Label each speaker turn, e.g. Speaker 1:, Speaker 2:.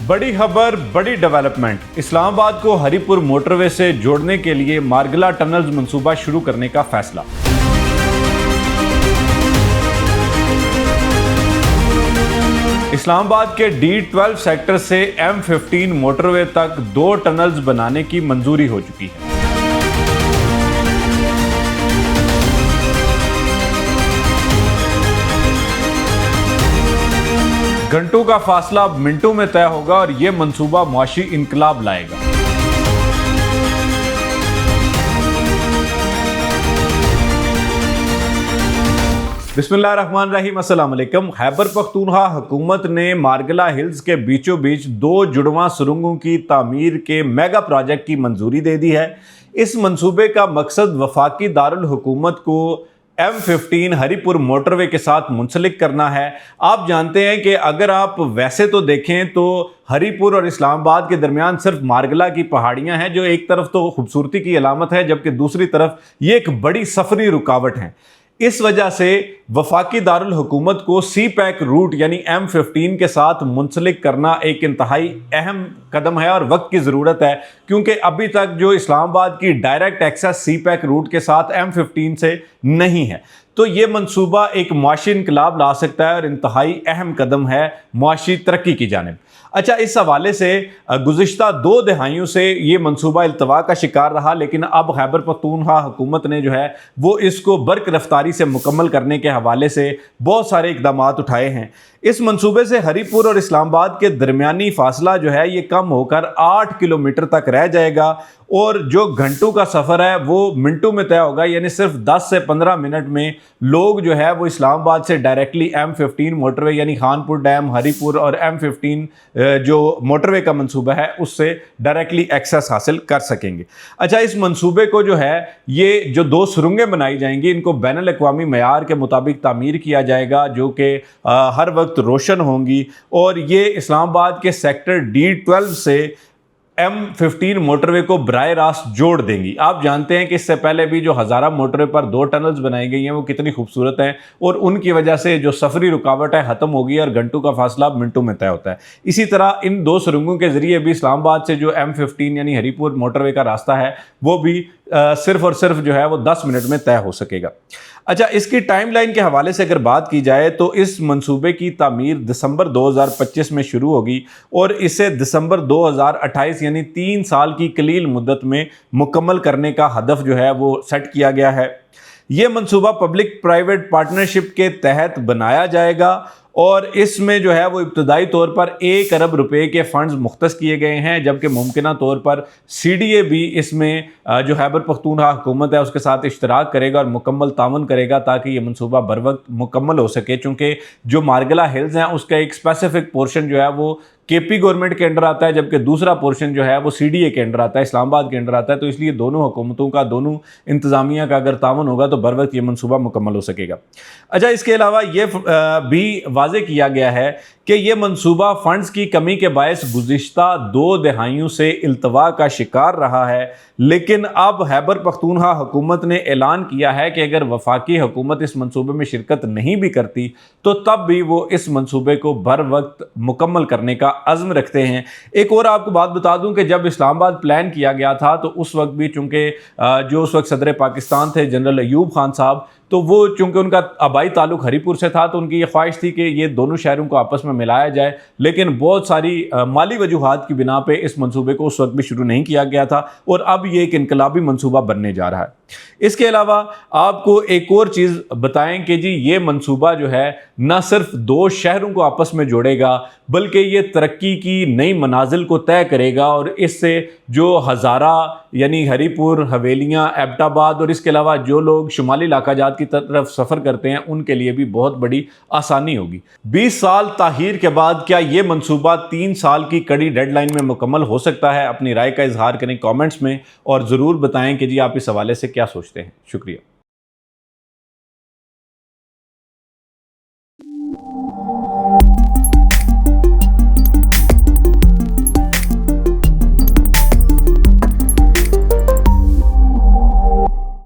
Speaker 1: बड़ी खबर, बड़ी डेवलपमेंट। इस्लामाबाद को हरिपुर मोटरवे से जोड़ने के लिए मार्गला टनल्स मंसूबा शुरू करने का फैसला। इस्लामाबाद के D12 सेक्टर से M15 मोटरवे तक 2 टनल्स बनाने की मंजूरी हो चुकी है। घंटों का फासला अब मिनटों में तय होगा और यह मंसूबा मुआशी इनकलाब लाएगा। बिस्मिल्लाहिर्रहमानिर्रहीम, अस्सलाम वालेकुम। खैबर पख्तूनख्वा हुकूमत ने मार्गला हिल्स के बीचों बीच 2 जुड़वां सुरंगों की तामीर के मेगा प्रोजेक्ट की मंजूरी दे दी है। इस मंसूबे का मकसद वफाकी दारुल हुकूमत को M15 हरिपुर मोटरवे के साथ मुंसलिक करना है। आप जानते हैं कि अगर आप वैसे तो देखें तो हरिपुर और इस्लामाबाद के दरमियान सिर्फ मार्गला की पहाड़ियां हैं, जो एक तरफ तो खूबसूरती की अलामत है, जबकि दूसरी तरफ ये एक बड़ी सफरी रुकावट है। इस वजह से वफाकी दारुल हुकूमत को सी पैक रूट यानी M15 के साथ मुंसलिक करना एक इंतहाई अहम कदम है और वक्त की ज़रूरत है, क्योंकि अभी तक जो इस्लामाबाद की डायरेक्ट एक्सेस सी पैक रूट के साथ M15 से नहीं है। तो ये मंसूबा एक मुआशी इनकलाब ला सकता है और इंतहाई अहम कदम है मुआशी तरक्की की जानिब। अच्छा, इस हवाले से गुज़िश्ता 2 दहाइयों से ये मंसूबा इल्तवा का शिकार रहा, लेकिन अब खैबर पख्तूनख्वा हुकूमत ने जो है वो इसको बर्क रफ्तारी से मुकम्मल करने के हवाले से बहुत सारे इकदाम उठाए हैं। इस मंसूबे से हरिपुर और इस्लामाबाद के दरमियानी फासला जो है ये कम होकर 8 किलोमीटर तक रह जाएगा और जो घंटों का सफ़र है वो मिनटों में तय होगा, यानी सिर्फ 10 से 15 मिनट में लोग जो है वो इस्लामाबाद से डायरेक्टली M15 मोटरवे यानी खानपुर डैम, हरिपुर और M15 जो मोटरवे का मंसूबा है उससे डायरेक्टली एक्सेस हासिल कर सकेंगे। अच्छा, इस मंसूबे को जो है ये जो 2 सुरंगें बनाई जाएंगी इनको बैनुल अक़वामी मयार के मुताबिक तामीर किया जाएगा, जो कि हर वक्त रोशन होंगी और ये इस्लामाबाद के सेक्टर D12 से M15 मोटरवे को बराह रास्त जोड़ देंगी। आप जानते हैं कि इससे पहले भी जो हज़ारा मोटरवे पर 2 टनल्स बनाई गई हैं वो कितनी खूबसूरत हैं और उनकी वजह से जो सफरी रुकावट है ख़त्म होगी और घंटों का फासला मिनटों में तय होता है। इसी तरह इन 2 सुरंगों के ज़रिए भी इस्लामाबाद से जो M15 यानी हरिपुर मोटरवे का रास्ता है वो भी सिर्फ और सिर्फ जो है वो 10 मिनट में तय हो सकेगा। अच्छा, इसकी टाइमलाइन के हवाले से अगर बात की जाए तो इस मंसूबे की तामीर दिसंबर 2025 में शुरू होगी और इसे दिसंबर 2028 यानी 3 साल की कलील मुद्दत में मुकम्मल करने का हदफ जो है वो सेट किया गया है। ये मंसूबा पब्लिक प्राइवेट पार्टनरशिप के तहत बनाया जाएगा और इसमें जो है वो इब्तदाई तौर पर 1 अरब रुपए के फंड्स मुख्तस किए गए हैं, जबकि मुमकिना तौर पर CDA भी इसमें जो खैबर पख्तूनख्वा हुकूमत है उसके साथ इश्तराक करेगा और मुकम्मल तावन करेगा ताकि ये मंसूबा बर वक्त मुकम्मल हो सके। चूँकि जो मार्गला हिल्स हैं उसका एक स्पेसिफिक पोर्शन जो है वो KP गवर्नमेंट के अंडर आता है, जबकि दूसरा पोर्शन जो है वो CDA के अंडर आता है, इस्लामाबाद के अंडर आता है। तो इसलिए दोनों हुकूमतों का, दोनों इंतज़ामिया का अगर तावन होगा तो बर वक्त ये मंसूबा मुकम्मल हो सकेगा। अच्छा, इसके अलावा ये भी वाज़े किया गया है कि ये मंसूबा फ़ंड्स की कमी के बायस गुज़िश्ता 2 दहाइयों से इल्तवा का शिकार रहा है, लेकिन अब खैबर पख्तूनख्वा हुकूमत ने ऐलान किया है कि अगर वफाकी हुकूमत इस मंसूबे में शिरकत नहीं भी करती तो तब भी वो इस मंसूबे को बर वक्त मुकम्मल करने का अज़्म रखते हैं। एक और आपको बात बता दूं कि जब इस्लामाबाद प्लान किया गया था तो उस वक्त भी चूँकि जो उस वक्त सदर पाकिस्तान थे जनरल अयूब खान साहब, तो वो चूँकि उनका आबाई ताल्लुक हरिपुर से था तो उनकी ये ख्वाहिश थी कि ये दोनों शहरों को आपस में मिलाया जाए, लेकिन बहुत सारी माली वजूहात की बिना पे इस मंसूबे को उस वक्त भी शुरू नहीं किया गया था और अब ये एक इनकलाबी मंसूबा बनने जा रहा है। इसके अलावा आपको एक और चीज़ बताएं कि जी ये मंसूबा जो है न सिर्फ 2 शहरों को आपस में जोड़ेगा बल्कि ये तरक्की की नई मनाजिल को तय करेगा और इससे जो हज़ारा यानी हरिपुर, हवेलियाँ, एबटाबाद और इसके अलावा जो लोग शुमाली इलाका जात की तरफ सफ़र करते हैं उनके लिए भी बहुत बड़ी आसानी होगी। 20 साल ताहीर के बाद क्या ये मंसूबा 3 साल की कड़ी डेडलाइन में मुकम्मल हो सकता है? अपनी राय का इजहार करें कमेंट्स में और ज़रूर बताएं कि जी आप इस हवाले से क्या सोचते हैं। शुक्रिया।